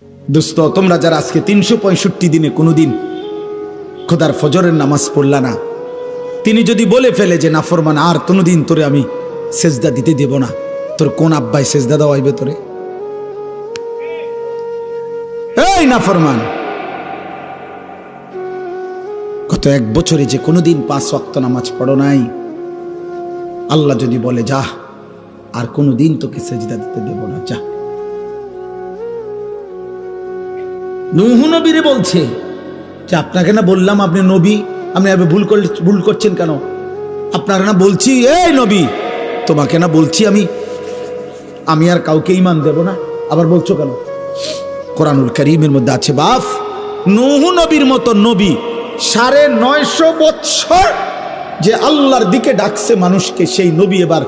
দোস্ত, তোমরা যারা আজকে 365 দিনে কোনোদিন খোদার ফজরের নামাজ পড়লা না, তিনি যদি বলে ফেলে যে নাফরমান আর কোনোদিন তোরে আমি সেজদা দিতে দেব না, তোর কোন আব্বাই সেজদা দেওয়াইবে তোরে? এই নাফরমান, গত 1 বছরে যে কোনোদিন 5 ওয়াক্ত নামাজ পড়ো নাই, আল্লাহ যদি বলে যা আর কোনোদিন তোকে সেজদা দিতে দেব না, যা। নূহ নবীরে বলছে যে আপনাকে না বললাম আপনি নবী, আপনি ভুল করছেন কেন? আপনারা না বলছি, এই নবী তোমাকে না বলছি আমি আর কাউকে ঈমান দেব না, আবার বলছো কেন? কোরআনুল কারীমের মধ্যে আছে বাপ, নূহ নবীর মতো নবী 950 বছর যে আল্লাহর দিকে ডাকছে মানুষকে, সেই নবী এবার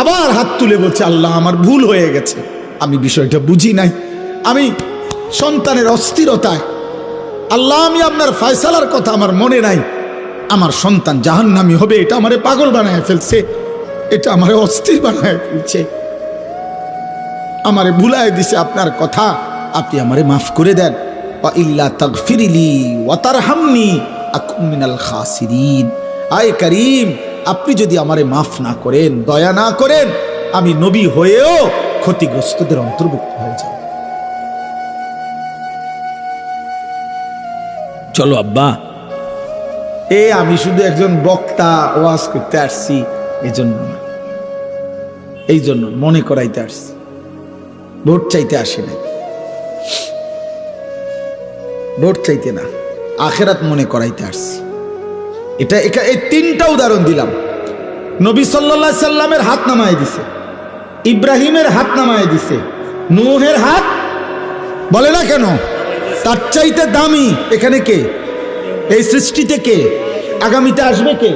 আবার হাত তুলে বলছে আল্লাহ আমার ভুল হয়ে গেছে, আমি বিষয়টা বুঝি নাই, আমি সন্তানের অস্থিরতায়, আল্লাহ আমি আপনার ফয়সালার কথা আমার মনে নাই, আমার সন্তান জাহান্নামী হবে, এটা আমারে পাগল বানায় ফেলছে, এটা আমারে অস্থির বানায় ফেলছে, আমারে ভুলায় দিছে আপনার কথা, আপনি আমারে মাফ করে দেন। ওয়া ইল্লা তাগফিরলি ওয়া তারহামনি আকুম মিনাল খাসিরিন। আয় করিম, আপনি যদি আমারে মাফ না করেন, দয়া না করেন, আমি নবী হয়েও ক্ষতিগ্রস্তদের অন্তর্ভুক্ত হয়ে যাব। চলো আব্বা, আমি শুধু একজন বক্তা, ওয়াজ করতে আসছি, এই জন্য মনে করাইতে আসছি, ভোট চাইতে আসি না, ভোট চাইতে না, আখেরাত মনে করাইতে আসছি। এই 3টা উদাহরণ দিলাম। নবী সাল্লাল্লাহু আলাইহি সাল্লামের হাত নামায় দিছে, ইব্রাহিমের হাত নামায় দিছে, নূহের হাত বলে না কেন? তার চাইতে দামি এখানে কে? এই সৃষ্টিতে কে? আগামীতে আসবে কে?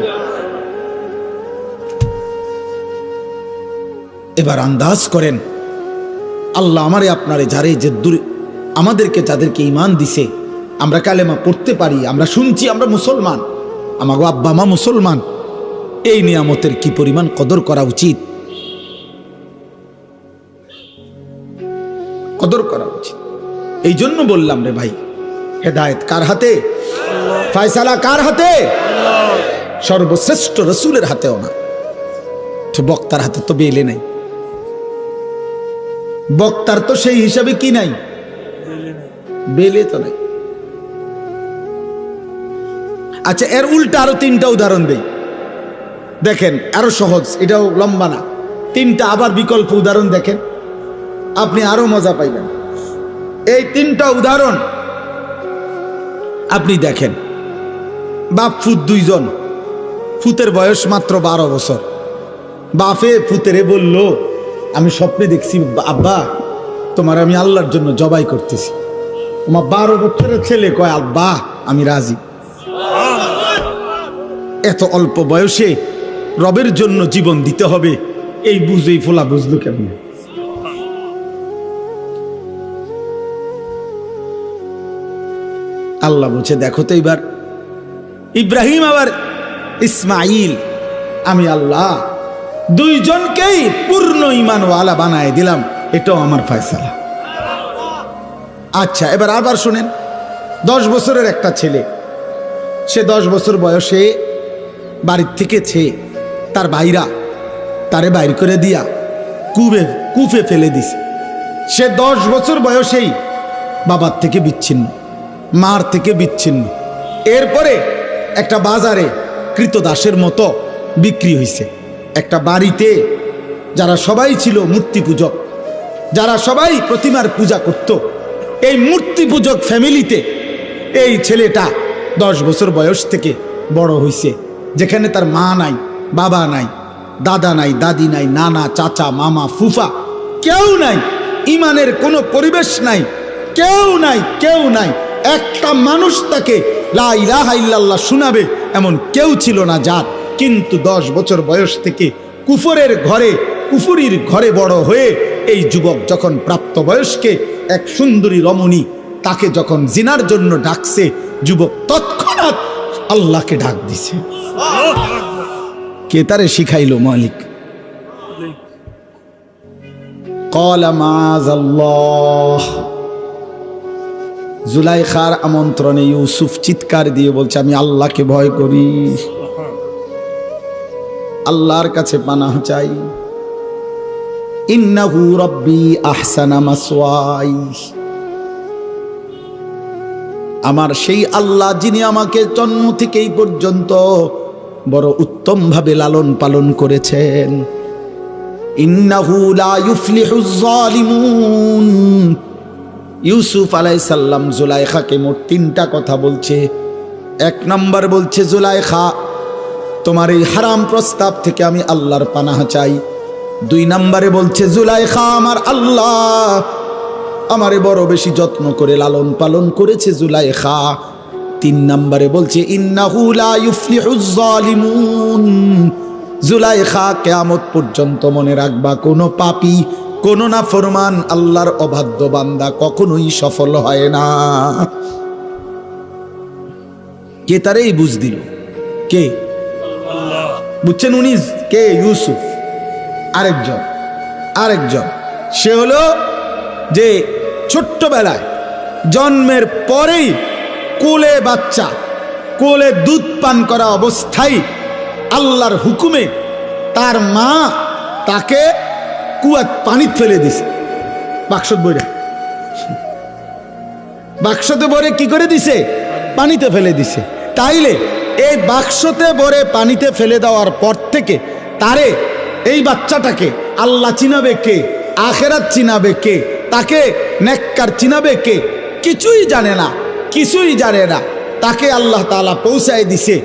এবার আন্দাজ করেন, আল্লাহ আমারে আপনারে যারে যে আমাদেরকে যাদেরকে ঈমান দিছে, আমরা কালেমা পড়তে পারি, আমরা শুনছি, আমরা মুসলমান, আমাগো আব্বা মা মুসলমান, এই নিয়ামতের কি পরিমাণ কদর করা উচিত, কদর করা উচিত। এই জন্য বললাম রে ভাই, হেদায়েত কার হাতে? ফয়সালা কার হাতে? সর্বশ্রেষ্ঠ রাসূলের হাতেও না, তো বক্তার হাতে তো বেলে নাই, বক্তার তো সেই হিসাবে কি নাই, বেলে তো নাই। আচ্ছা, এর উল্টা আরো 3টা উদাহরণ দেই, দেখেন আরো সহজ, এটাও লম্বা না, 3টা আবার বিকল্প উদাহরণ দেখেন, আপনি আরো মজা পাইবেন। এই 3টা উদাহরণ আপনি দেখেন। বাপ ফুত 2 জন, ফুতের বয়স মাত্র 12 বছর। বাপে ফুতেরে বলল, আমি স্বপ্নে দেখছি আব্বা তোমার আমি আল্লাহর জন্য জবাই করতেছি। আমার 12 বছরের ছেলে কয় আব্বা আমি রাজি। এত অল্প বয়সে রবের জন্য জীবন দিতে হবে, এই বুঝেই ফোলা বুঝলো কেমন? আল্লাহ বলছে দেখো তো, এবার ইব্রাহিম আবার ইসমাইল, আমি আল্লাহ 2 জনকেই পূর্ণ ঈমানওয়ালা বানায় দিলাম, এটাও আমার ফয়সালা। আচ্ছা, এবার আবার শুনেন, 10 বছরের একটা ছেলে, সে 10 বছর বয়সে বাড়ির থেকে তার ভাইরা তারে বাইর করে দিয়া কূপে ফেলে দিছে। সে 10 বছর বয়সেই বাবার থেকে বিচ্ছিন্ন, মার থেকে বিচ্ছিন্ন। এরপরে একটা বাজারে কৃতদাসের মতো বিক্রি হয়েছে। একটা বাড়িতে যারা সবাই ছিল মূর্তি পূজক, যারা সবাই প্রতিমার পূজা করত, এই মূর্তি পূজক ফ্যামিলিতে এই ছেলেটা 10 বছর বয়স থেকে বড় হয়েছে, যেখানে তার মা নাই, বাবা নাই, দাদা নাই, দাদি নাই, নানা, চাচা, মামা, ফুফা, কেউ নাই, ঈমানের কোনো পরিবেশ নাই, কেউ নাই। একটা মানুষ তাকে লা ইলাহা ইল্লাল্লাহ শোনাবে এমন কেউ ছিল না যার। কিন্তু 10 বছর বয়স থেকে কুফুরির ঘরে বড় হয়ে এই যুবক যখন প্রাপ্তবয়স্কে এক সুন্দরী রমণী তাকে যখন জিনার জন্য ডাকছে, যুবক তৎক্ষণাৎ আল্লাহকে ডাক দিছে। কে তারে শিখাইলো? মালিক। ক্বালা মাআযাল্লাহ। জুলাইখার আমন্ত্রণে ইউসুফ চিৎকার দিয়ে বলছে, আমি আল্লাহকে ভয় করি, আল্লাহর কাছে পানাহ চাই। ইন্নাহু রাব্বি আহসানা মাসওয়াই, আমার সেই আল্লাহ যিনি আমাকে জন্ম থেকে এই পর্যন্ত বড় উত্তম ভাবে লালন পালন করেছেন। ইন্নাহু লা ইউফলিহুজ যালিমুন। ইউসুফ আলাইহিস সালাম জুলাইখাকে মোট 3টা কথা বলছে। 1 নাম্বার বলছে, জুলাইখা তোমার এই হারাম প্রস্তাব থেকে আমি আল্লাহর পানাহ চাই। 2 নম্বরে বলছে, জুলাইখা আমার আল্লাহ আমারে বড় বেশি যত্ন করে লালন পালন করেছে জুলাইখা। 3 নম্বরে বলছে, ইন্নাহু লা ইউফলিহুজ যালিমুন। জুলাইখা কিয়ামত পর্যন্ত মনে রাখবা, কোনো পাপী, কোনো নাফরমান আল্লাহর অবাধ্য বান্দা কখনোই সফল হয় না। কে তারে এই বুঝ দিল? কে? বুঝছেন উনি কে? ইউসুফ। আরেকজন সে হলো যে ছোট্টবেলায় জন্মের পরেই কোলে বাচ্চা, কোলে দুধ পান করা অবস্থায় আল্লাহর হুকুমে তার মা তাকে কুয়াত পানি ফেলে দিছে। বাক্সতে ভরে কি করে দিছে? পানিতে ফেলে দিছে। তাইলে এই বাক্সতে ভরে পানিতে ফেলে দেওয়ার পর থেকে তারে, এই বাচ্চাটাকে আল্লাহ চিনাবে কে? আখেরাত চিনাবে কে? তাকে নেককার চিনাবে কে? কিছুই জানে না। তাকে আল্লাহ তাআলা পৌঁছায় দিছে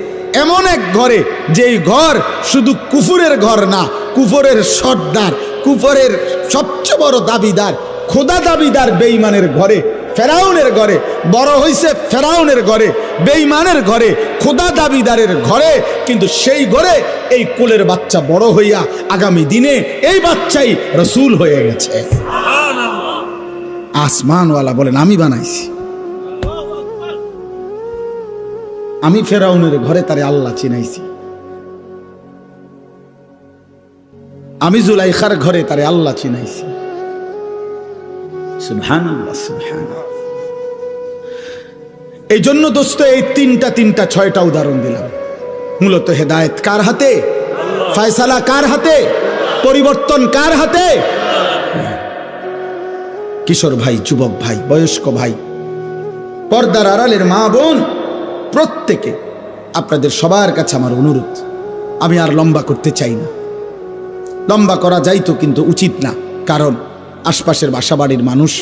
এমন এক ঘরে, যেই ঘর শুধু কুফুরের ঘর না, কুফরের সর্দার, কুফরের সবচেয়ে বড় দাবিদার, খোদা দাবিদার বেঈমানের ঘরে, ফেরাউনের ঘরে বড় হইছে, ফেরাউনের ঘরে, বেঈমানের ঘরে, খোদা দাবিদারের ঘরে। কিন্তু সেই ঘরে এই কোলের বাচ্চা বড় হইয়া আগামী দিনে এই বাচ্চাই রাসূল হয়ে গেছে। আসমানওয়ালা বলেন, আমি বানাইছি। আমি ফেরাউনের ঘরে তারে আল্লাহ চিনাইছি, আমি জুলাইখার ঘরে তারে আল্লাহ চিনাইছি। সুবহানাল্লাহ, সুবহানাল্লাহ। এই জন্য দোস্ত এই তিনটা 6টা উদাহরণ দিলাম। মূলত হেদায়েত কার হাতে? ফয়সালা কার হাতে? পরিবর্তন কার হাতে? কিশোর ভাই, যুবক ভাই, বয়স্ক ভাই, পর্দার আড়ালের মা বোন, প্রত্যেকে আপনাদের সবার কাছে আমার অনুরোধ, আমি আর লম্বা করতে চাই না। লম্বা করা যাইতো কিন্তু উচিত না, কারণ আশপাশের বাসাবাড়ির মানুষ,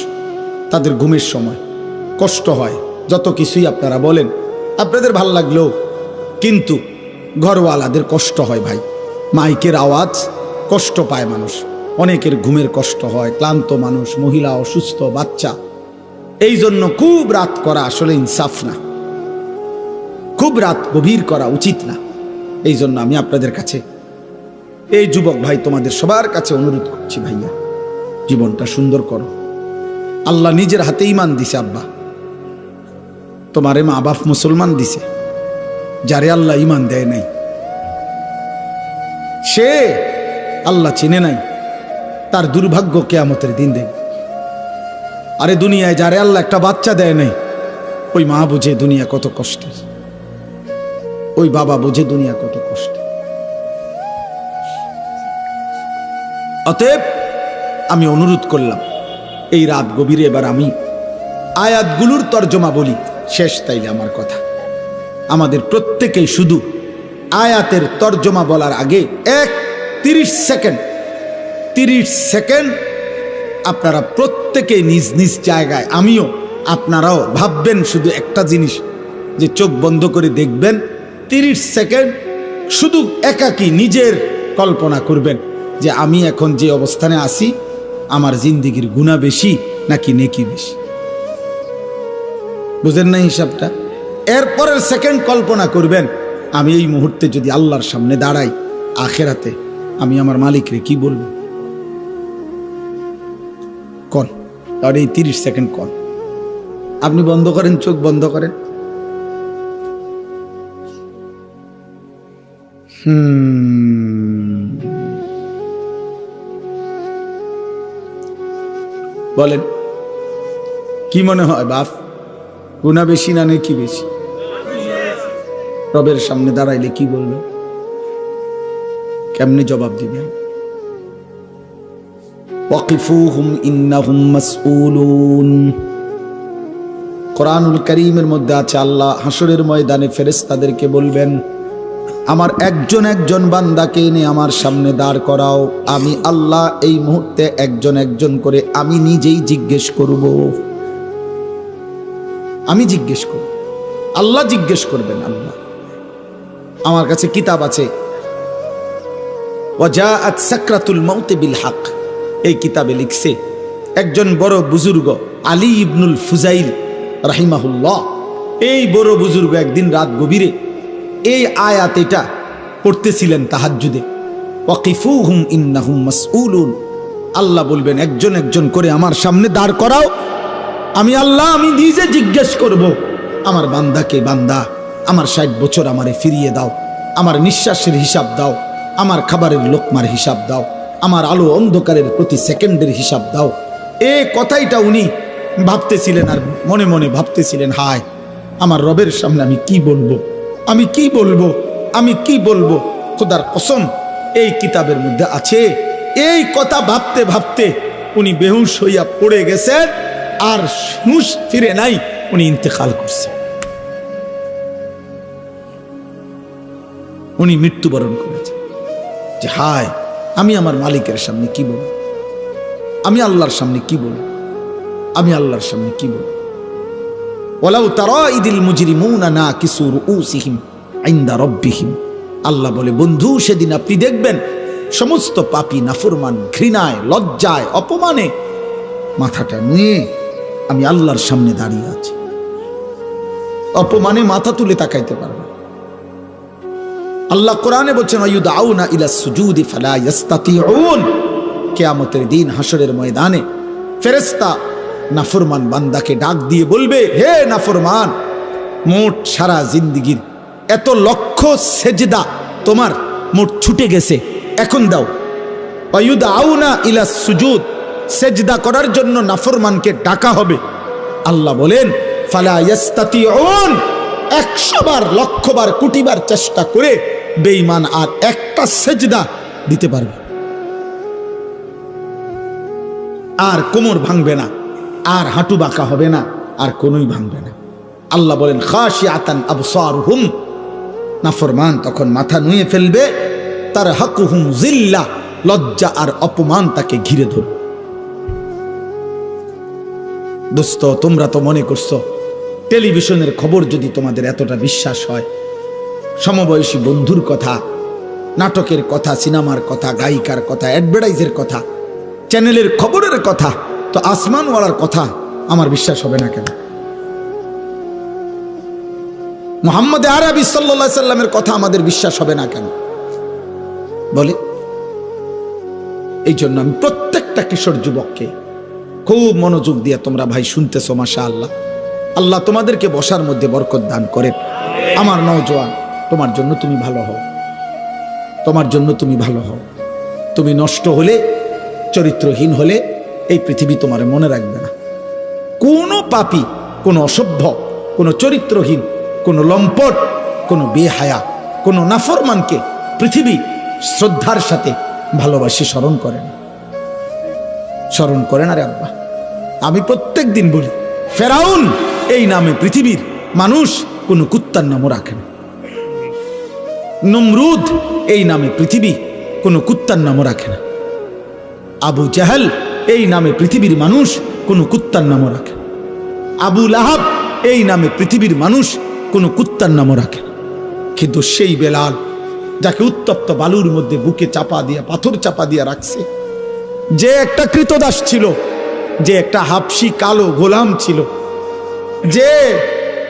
তাদের ঘুমের সময় কষ্ট হয়। যত কিছুই আপনারা বলেন, আপনাদের ভাল লাগলেও কিন্তু ঘরওয়ালাদের কষ্ট হয় ভাই। মাইকের আওয়াজ কষ্ট পায় মানুষ, অনেকের ঘুমের কষ্ট হয়, ক্লান্ত মানুষ, মহিলা, অসুস্থ, বাচ্চা। এই জন্য খুব রাত করা আসলে ইনসাফ না, খুব রাত গভীর করা উচিত না। এই জন্য আমি আপনাদের কাছে, এই যুবক ভাই, তোমাদের সবার কাছে অনুরোধ করছি, ভাইয়া জীবনটা সুন্দর করো। আল্লাহ নিজের হাতে ঈমান দিছে। আব্বা, তোমারে মা বাপ মুসলমান দিছে, যারে আল্লাহ ঈমান দেয় নাই সে আল্লাহ চিনে নাই, তার দুর্ভাগ্য কিয়ামতের দিন দেয়। আরে দুনিয়ায় যারে আল্লাহ একটা বাচ্চা দেয় নাই, ওই মা বুঝে দুনিয়া কত কষ্টের, ওই বাবা বুঝে দুনিয়া কত কষ্টের। অতএব আমি অনুরোধ করলাম, এই রাত গভীরে এবার আমি আয়াতগুলোর তর্জমা বলি শেষ। তাইলে আমার কথা, আমাদের প্রত্যেকেই শুধু আয়াতের তর্জমা বলার আগে 30 সেকেন্ড আপনারা প্রত্যেকে নিজ নিজ জায়গায়, আমিও, আপনারাও ভাববেন শুধু একটা জিনিস, যে চোখ বন্ধ করে দেখবেন 30 সেকেন্ড শুধু একাকী নিজের কল্পনা করবেন যে আমি এখন যে অবস্থানে আছি, আমার জিন্দেগির গুনাহ বেশি নাকি নেকি বেশি। বুঝেন না হিসাবটা? এরপরের সেকেন্ড কল্পনা করবেন, আমি এই মুহূর্তে যদি আল্লাহর সামনে দাঁড়াই আখেরাতে, আমি আমার মালিকরে কি বলবো? কোন আর এই 30 সেকেন্ড কোন? আপনি বন্ধ করেন, চোখ বন্ধ করেন। বলেন কি মনে হয় বাপ, গুনাহ বেশি না নেকি বেশি? রবের সামনে দাঁড়াইলে কি বলবে, কেমনে জবাব দিবেন? ওয়াকিফুহুম ইন্নাহুম মাসউলুন। কোরআনুল কারীমের মধ্যে আছে আল্লাহ হাসরের ময়দানে ফেরেশতাদেরকে বলবেন, আমার একজন একজন বান্দাকে এনে আমার সামনে দাঁড় করাও, আমি আল্লাহ এই মুহূর্তে একজন একজন করে আমি নিজেই জিজ্ঞেস করব। আমি জিজ্ঞেস করব, আল্লাহ জিজ্ঞেস করবেন। আল্লাহ, আমার কাছে কিতাব আছে ওয়াজাআত সাকরাতুল মাউত বিল হক, এই কিতাবে লিখছে একজন বড় বুজুর্গ আলী ইবনুল ফুজাইল রাহিমাহুল্লাহ, এই বড় বুজুর্গ একদিন রাত গভীরে এই আয়াত এটা পড়তেছিলেন তাহাজ্জুদে, ওয়াকিফুহুম ইন্নাহুম মাসউলুন। আল্লাহ বলবেন একজন একজন করে আমার সামনে দাঁড় করাও, আমি আল্লাহ আমি নিজে জিজ্ঞেস করব আমার বান্দাকে, বান্দা আমার 60 বছর আমারে ফিরিয়ে দাও, আমার নিঃশ্বাসের হিসাব দাও, আমার খাবারের লোকমার হিসাব দাও, আমার আলো অন্ধকারের প্রতি সেকেন্ডের হিসাব দাও। এই কথাইটা উনি ভাবতেছিলেন আর মনে মনে ভাবতেছিলেন, হায় আমার রবের সামনে আমি কি বলবো, আমি কি বলবো, আমি কি বলবো। খোদার কসম এই কিতাবের মধ্যে আছে, এই কথা ভাবতে ভাবতে উনি বেহুশ হইয়া পড়ে গেছেন, আর হুঁশ ফিরে নাই, উনি ইন্তেকাল করছেন, উনি মৃত্যুবরণ করেছেন। যে হায় আমি আমার মালিকের সামনে কি বলবো, আমি আল্লাহর সামনে কি বলবো, আমি আল্লাহর সামনে কি বলবো। ওয়ালাউ তারা ইদিল মুজরিমুনা নাকিসু রুউসিহিম ইনদা রাব্বিহিম, আল্লাহ বলে বন্ধু সেদিন আপনি দেখবেন সমস্ত পাপী নাফরমান ঘৃণায় লজ্জায় অপমানে মাথাটা নুয়ে আমি আল্লাহর সামনে দাঁড়িয়ে আছি, অপমানে মাথা তুলে তাকাইতে পারবে। আল্লাহ কোরআনে বলছেন আয়ুদাউনা ইলা সুজুদি ফালা ইস্তাতিউন, কিয়ামতের দিন হাসরের ময়দানে ফেরেশতা নাফরমান বান্দাকে ডাক দিয়ে বলবে, হে নাফরমান, মোট সারা জিন্দেগির এত লক্ষ সেজদা তোমার মোট ছুটে গেছে, এখন দাও। আয়ুদাউনা ইলা সুজুদ, সেজদা করার জন্য নাফরমানকে ডাকা হবে। আল্লাহ বলেন ফালা ইস্তাতিউন, 100 বার লক্ষ বার কোটি বার চেষ্টা করে বেঈমান আর একটা সেজদা দিতে পারবে, আর কোমর ভাঙবে না, আর হাঁটু বাঁকা হবে না, আর কোনোই ভাঙবে না। আল্লাহ বলেন খাশিআতান আবসারুহুম, নাফরমান তখন মাথা নুয়ে ফেলবে, তার হাকুহুম জিল্লা, লজ্জা আর অপমান তাকে ঘিরে ধরবে। দোস্ত তোমরা তো মনে করছো টেলিভিশনের খবর যদি তোমাদের এতটা বিশ্বাস হয়, সমবয়সী বন্ধুর কথা, নাটকের কথা, সিনেমার কথা, গায়িকার কথা, অ্যাডভার্টাইজের কথা, চ্যানেলের খবরের কথা, তো আসমানওয়ালার কথা আমার বিশ্বাস হবে না কেন? মুহাম্মদ আরবি সাল্লাল্লাহু আলাইহি সাল্লামের কথা আমাদের বিশ্বাস হবে না কেন বলে? এই জন্য আমি প্রত্যেকটা কিশোর যুবককে খুব মনোযোগ দিয়ে তোমরা ভাই শুনতেছো, মাশাআল্লাহ, আল্লাহ তোমাদেরকে বসার মধ্যে বরকত দান করেন। আমার নওজোয়ান, তোমার জন্য তুমি ভালো হও, তোমার জন্য তুমি ভালো হও। তুমি নষ্ট হলে, চরিত্রহীন হলে এই পৃথিবী তোমার মনে রাখবে না। কোনো পাপী, কোনো অসভ্য, কোনো চরিত্রহীন, কোনো লম্পট, কোনো বেহায়া, কোনো নাফরমানকে পৃথিবী শ্রদ্ধার সাথে ভালোবাসি স্মরণ করে না, স্মরণ করে না রে আব্বা। আমি প্রত্যেক দিন বলি, ফেরাউন এই নামে পৃথিবীর মানুষ কোনো কুত্তার নামও রাখে না, নমরুদ এই নামে পৃথিবী কোনো কুত্তার নামও রাখে না, আবু জাহেল এই নামে পৃথিবীর মানুষ কোনো কুত্তার নামও রাখে না, আবু লাহাব এই নামে পৃথিবীর মানুষ কোনো কুত্তার নামও রাখে না। কিন্তু সেই বেলাল, যাকে উত্তপ্ত বালুর মধ্যে বুকে চাপা দিয়া, পাথর চাপা দিয়া রাখছে, যে একটা কৃতদাস ছিল, যে একটা হাবশি কালো গোলাম ছিল, যে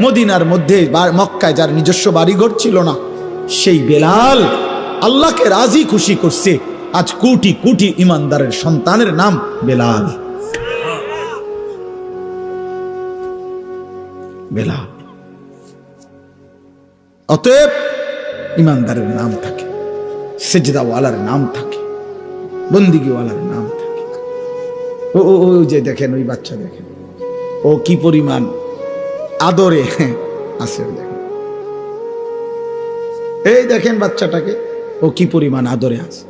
মদিনার মধ্যে মক্কায় যার নিজস্ব বাড়িঘর ছিল না, সেই বেলাল আল্লাহকে রাজি খুশি করছে। আজ কোটি কোটি ইমানদারের সন্তানের নাম বেলাল। বেলাল, অতএব ইমানদারের নাম থাকে, সেজদাওয়ালার নাম থাকে, বন্দিগিওয়ালার নাম থাকে। ও ও ওই যে দেখেন, ওই বাচ্চা দেখেন ও কি পরিমাণ আদরে আছে। দেখেন, এই দেখেন বাচ্চাটাকে, ও কি পরিমাণ আদরে আছে।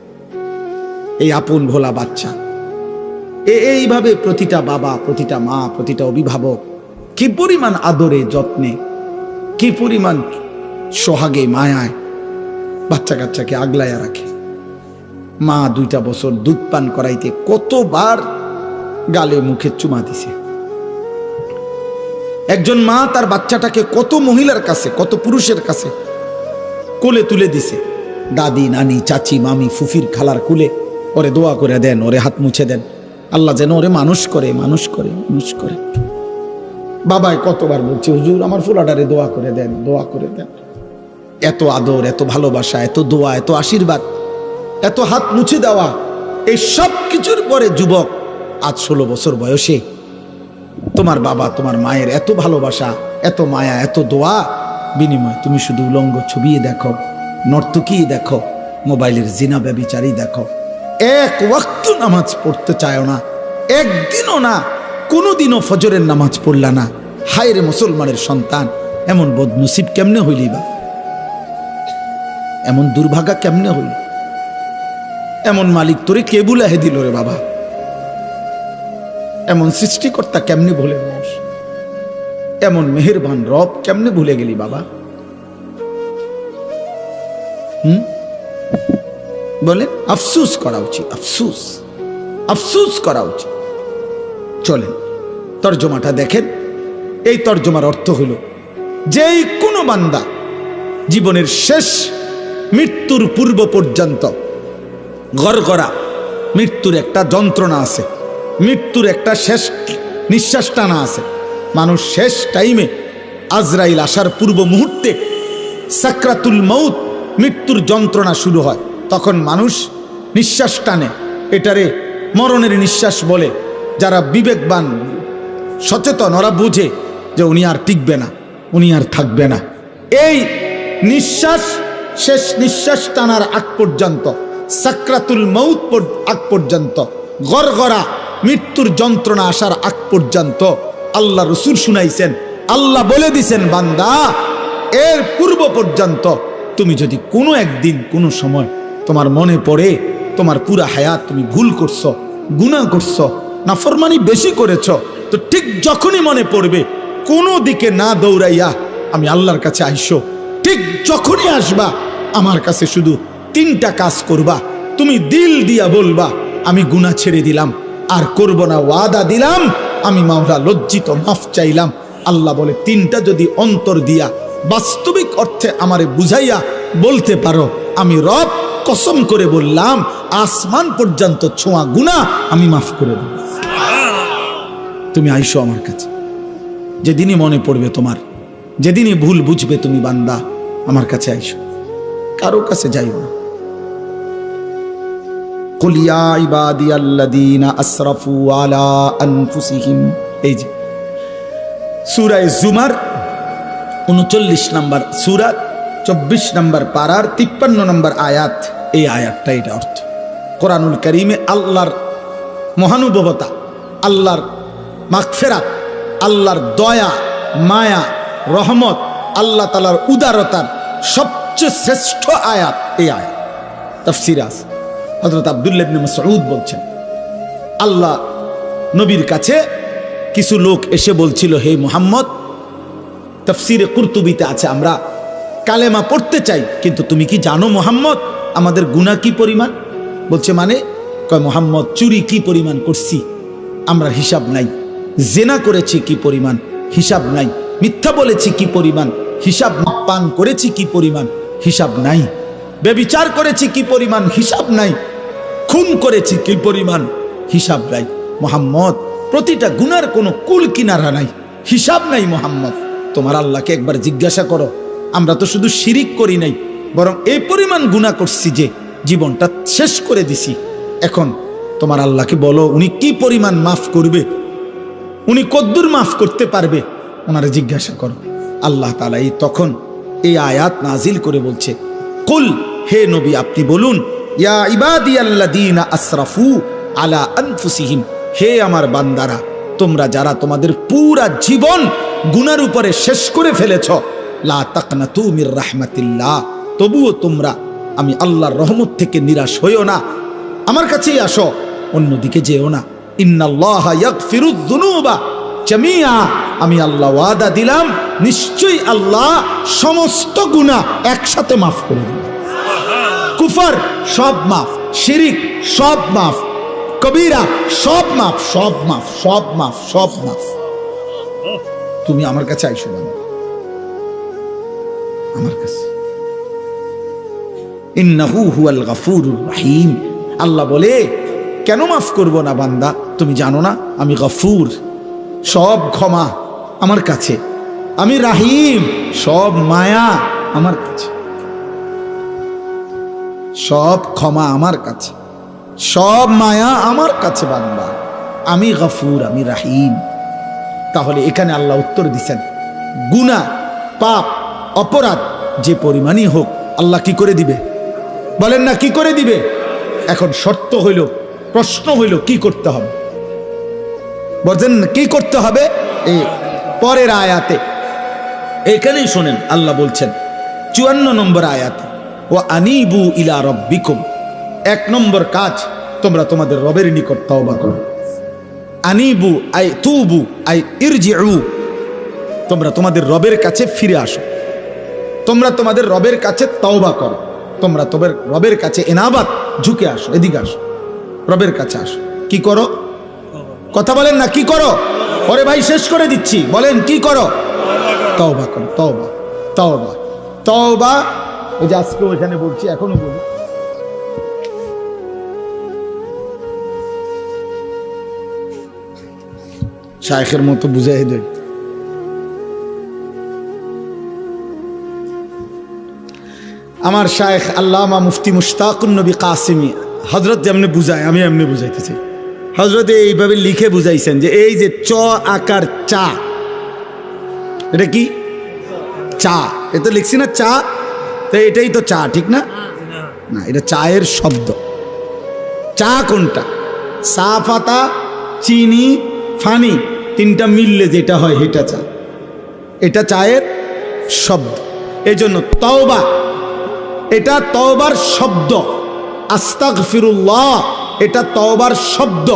এই আপন ভোলা বাচ্চা, এইভাবে প্রতিটা বাবা, প্রতিটা মা, প্রতিটা অভিভাবক কি পরিমাণ আদরে যত্নে, কি পরিমাণ সোহাগে মায়ায় বাচ্চা কাচ্চাকে আগলায়া রাখে। মা 2টা বছর দুধ পান করাইতে কতবার গালে মুখে চুমা দিছে। একজন মা তার বাচ্চাটাকে কত মহিলার কাছে, কত পুরুষের কাছে কোলে তুলে দিছে। দাদি, নানি, চাচি, মামি, ফুফির, খালার কুলে ওরে দোয়া করে দেন, ওরে হাত মুছে দেন, আল্লাহ যেন ওরে মানুষ করে, মানুষ করে, মানুষ করে। বাবায় কতবার বলছে, হুজুর আমার ফুলাডারে দোয়া করে দেন, দোয়া করে দেন। এত আদর, এত ভালোবাসা, এত দোয়া, এত আশীর্বাদ, এত হাত মুছে দেওয়া, এই সব কিছুর পরে যুবক আজ 16 বছর বয়সে তোমার বাবা, তোমার মায়ের এত ভালোবাসা, এত মায়া, এত দোয়া বিনিময় তুমি শুধু উলঙ্গ ছবি দেখো, নর্তকী দেখো, মোবাইলের জিনা ব্যভিচারী দেখো। এক ওয়াক্ত নামাজ পড়তে চায় না, একদিনও না, কোনোদিনও ফজরের নামাজ পড়লা না। হায় রে মুসলমানের সন্তান, এমন বদনসিব কেমনে হইলি বা, এমন দুর্ভাগা কেমনে হইল? এমন মালিক তোরে কে বুলাহে দিল রে বাবা? এমন সৃষ্টিকর্তা কেমনে ভুলে গেলিস? এমন মেহেরবান রব কেমনে ভুলে গেলি বাবা? বলে আফসোস করা উচিত, আফসোস, আফসোস করা উচিত। চলেন তর্জমাটা দেখেন। এই তর্জমার অর্থ হলো, যেই কোনো বান্দা জীবনের শেষ মৃত্যুর পূর্ব পর্যন্ত গড়গড়া, মৃত্যুর একটা যন্ত্রণা আছে, মৃত্যুর একটা শেষ নিঃশ্বাস টানা আছে। মানুষ শেষ টাইমে আজরাইল আসার পূর্ব মুহূর্তে সাকরাতুল মউত, মৃত্যুর যন্ত্রণা শুরু হয়, তখন মানুষ নিঃশ্বাস টানে। এটারে মরণের নিঃশ্বাস বলে। যারা বিবেকবান, সচেতন, ওরা বুঝে যে উনি আর টিকবে না, উনি আর থাকবে না। এই নিঃশ্বাস, শেষ নিঃশ্বাস টানার আগ পর্যন্ত, সাকরাতুল মউত আগ পর্যন্ত, গড়গড়া মৃত্যুর যন্ত্রণা আসার আগ পর্যন্ত আল্লাহ রসুল শুনাইছেন, আল্লাহ বলে দিছেন, বান্দা এর পূর্ব পর্যন্ত তুমি যদি কোনো একদিন কোনো সময় তোমার মনে পড়ে তোমার পুরা হায়াত তুমি ভুল করছো, গুনাহ করছো, নাফরমানি বেশি করেছো, তো ঠিক যখনই মনে পড়বে কোনো দিকে না দৌড়াইয়া আমি আল্লাহর কাছে আইসো। ঠিক যখনই আসবা আমার কাছে শুধু 3টা কাজ করবা। তুমি দিল দিয়া বলবা আমি গুনাহ ছেড়ে দিলাম, আর করব না, ওয়াদা দিলাম, আমি মাওলা লজ্জিত, মাফ চাইলাম। আল্লাহ বলে 3টা যদি অন্তর দিয়া বাস্তবিক অর্থে আমারে বুঝাইয়া বলতে পারো, আমি রব কসম করে বললাম আসমান পর্যন্ত ছোঁয়া গুনাহ আমি মাফ করে দেব। তুমি আইসো আমার কাছে, যেদিনই মনে পড়বে তোমার, যেদিনই ভুল বুঝবে তুমি বান্দা, আমার কাছে আইসো, কারো কাছে যাইও না। কুল ইয়া ইবাদিয়াল্লাযীনা আসরাফু আলা আনফুসিহিম, এই যে সূরা জুমার 39 নম্বর সূরা, 24 নম্বর পারার 53 নম্বর আয়াত। এই আয়াতটা, এটা অর্থ কোরআনুল কারীমে আল্লাহর মহানুভবতা, আল্লাহর মাগফিরাত, আল্লাহর দয়া, মায়া, রহমত, আল্লাহ তাআলার উদারতার সবচেয়ে শ্রেষ্ঠ আয়াত এই আয়াত। তাফসীরে আছে, হযরত আব্দুল্লাহ ইবনে মাসউদ বলছেন, আল্লাহ নবীর কাছে কিছু লোক এসে বলছিল, হে মুহাম্মদ, তাফসীরে কুরতুবিতে আছে, আমরা কালেমা পড়তে চাই, কিন্তু তুমি কি জানো মুহাম্মদ আমাদের গুনাহ কি পরিমাণ? বলছে মানে, কয় মুহাম্মদ চুরি কি পরিমাণ করছি আমরা হিসাব নাই, জেনা করেছি কি পরিমাণ হিসাব নাই, মিথ্যা বলেছি কি পরিমাণ হিসাব, পান করেছি কি পরিমাণ হিসাব নাই, ব্যভিচার করেছি কি পরিমাণ হিসাব নাই, খুন করেছি কি পরিমাণ হিসাব নাই। মুহাম্মদ প্রতিটা গুনার কোনো কুল কিনারা নাই, হিসাব নাই। মুহাম্মদ তোমার আল্লাহকে একবার জিজ্ঞাসা করো, আমরা তো শুধু শিরিক করি নাই, বরং এই পরিমাণ গুনাহ করছি যে জীবনটা শেষ করে দিছি। এখন তোমার আল্লাহকে বলো উনি কি পরিমাণ মাফ করবে, উনি কদ্দুর মাফ করতে পারবে, ওনারে জিজ্ঞাসা করো। আল্লাহ তাআলা তখন এই আয়াত নাজিল করে বলছে, কুল, হে নবী আপনি বলুন, ইয়া ইবাদিয়াল্লাযীনা আসরাফু আলা আনফুসিহিম, হে আমার বান্দারা, তোমরা যারা তোমাদের পুরা জীবন গুনার উপরে শেষ করে ফেলেছ, লা তাকনাতু মির রাহমাতিল্লাহ, তবুও তোমরা আমি আল্লাহর রহমত থেকে নিরাশ হইও না, আমার কাছেই আসো, অন্যদিকে যেও না। ইন্নাল্লাহা ইয়াগফিরুয যুনুবা জামিআ, আমি আল্লাহ ওয়াদা দিলাম নিশ্চয়ই আল্লাহ সমস্ত গুনাহ একসাথে মাফ করে দিবেন। কুফর সব মাফ, শিরিক সব মাফ, কবিরা সব মাফ, সব মাফ, সব মাফ, সব মাফ। তুমি আমার কাছে আইসো না, আমার কাছে। ইন্নাহু হুয়াল গফুরুর রহিম, আল্লাহ বলে কেন মাফ করব না বান্দা, তুমি জানো না আমি গফুর, সব ক্ষমা আমার কাছে, আমি রাহিম, সব মায়া আমার কাছে, সব ক্ষমা আমার কাছে, সব মায়া আমার কাছে বান্দা, আমি গফুর, আমি রাহিম। তাহলে এখানে আল্লাহ উত্তর দিচ্ছেন, গুনাহ পাপ অপরাধ যে পরিমাণই হোক আল্লাহ কি করে দিবে, বলেন না কি করে দিবে। এখন শর্ত হইল, প্রশ্ন হইল কি করতে হবে, বলেন কি করতে হবে। এই পরের আয়াতে এখানেই শোনেন, আল্লাহ বলছেন 54 নম্বর আয়াতে, ও আনিবু ইলা রব্বিকুম, 1 নম্বর কাজ, তোমরা তোমাদের রবের নিকট তওবা করো। আনিবু আই তুবু আই ইরজিউ, তোমরা তোমাদের রবের কাছে ফিরে আসো, তোমরা তোমাদের রবের কাছে তওবা করো, তোমরা তোমাদের রবের কাছে এনাবাত ঝুঁকে আসো, এদিকে আসো, রবের কাছে আসো। কি করো, কথা বলেন না কি করো, ওরে ভাই শেষ করে দিচ্ছি, বলেন কি করো, তওবা করো, তওবা, তওবা, তওবা। ওই যে আজকে ওইখানে বলছি, এখনো বলি, শায়েখের মতো বুঝাই দেয়। আমার শায়েখ আল্লামা মুফতি মুশতাকুন নবী কাসিমি হযরত যেমনি বুঝায় আমি এমনি বুঝাইতেছি। হযরত এইভাবে লিখে বুঝাইছেন যে এই যে চ আকার চা, এটা কি চা, এটা লিখছি না চা, তো এটাই তো চা, ঠিক না? না, এটা চায়ের শব্দ। চা কোনটা? চা পাতা, চিনি, ফানি, তিনটা মিললে যেটা হয় এটা চা, এটা চায়ের শব্দ। এই জন্য তওবা, এটা তওবার শব্দ, আস্তাগফিরুল্লাহ এটা তওবার শব্দ।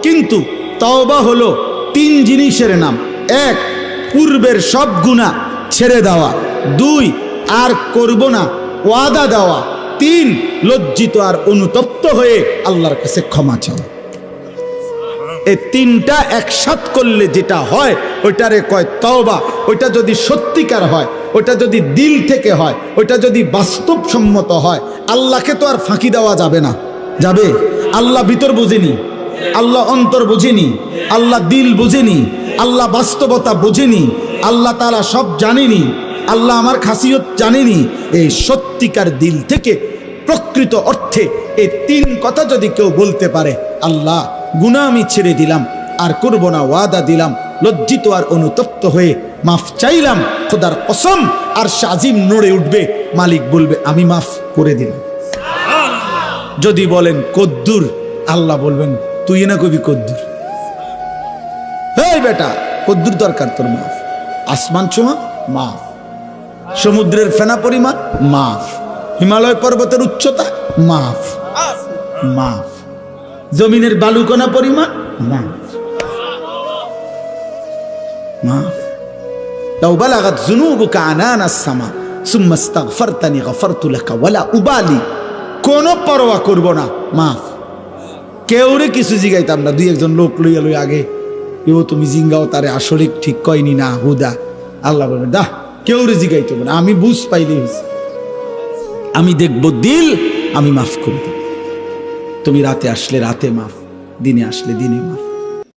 কিন্তু তওবা হলো 3 জিনিসের নাম। 1, পূর্বের সব গুনাহ ছেড়ে দেওয়া। 2, আর করব না ওয়াদা দেওয়া। 3, লজ্জিত আর অনুতপ্ত হয়ে আল্লাহর কাছে ক্ষমা চাওয়া। এই 3টা একসাথ করলে যেটা হয় ওইটারে কয় তওবা। ওইটা যদি সত্যিকার হয়, ওইটা যদি দিল থেকে হয়, ওইটা যদি বাস্তবসম্মত হয়, আল্লাহকে তো আর ফাঁকি দেওয়া যাবে না। যাবে? আল্লাহ ভিতর বুঝেনি, আল্লাহ অন্তর বুঝেনি, আল্লাহ দিল বুঝেনি, আল্লাহ বাস্তবতা বুঝেনি, আল্লাহ তাআলা সব জানেনি, আল্লাহ আমার খাসিয়ত জানেনি। এই সত্যিকার দিল থেকে প্রকৃত অর্থে এই 3 কথা যদি কেউ বলতে পারে, আল্লাহ গুনাহ আমি ছেড়ে দিলাম, আর করব না ওয়াদা দিলাম, লজ্জিত আর অনুতপ্ত হয়ে মাফ চাইলাম, খোদার কসম আর শাজিম নড়ে উঠবে, মালিক বলবে আমি মাফ করে দিলাম। যদি বলেন কদ্দুর, আল্লাহ বলবেন তুই না কবি কদ্দুর, এই বেটা কদ্দুর দরকার তোর, মাফ। আসমান ছোঁয়া মাফ, সমুদ্রের ফেনা পরিমাণ মাফ, হিমালয় পর্বতের উচ্চতা মাফ, মাফ, জমিনের বালুকণা পরিমাণ মাফ, মাফ। লাউ বালাগাত যুনুবুকা আনানাস সামা সুম্মা ইস্তাগফারতানি গফারতু লাকা ওয়ালা উবালি, কোনো পরোয়া করব না, মাফ। কেউরে কিছু জিগাইতাম না, 2-1 লোক লইয়া লই আগে, এও তুমি জিঙ্গাও তারে আসলে ঠিক কয়নি না হুদা। আল্লাহ বলবেন দা কেউরে জিগাইতে না, আমি বুঝ পাইলে হয়েছে, আমি দেখব দিল, আমি মাফ করে দেব। তুমি রাতে আসলে রাতে মাফ, দিনে আসলে দিনে মাফ।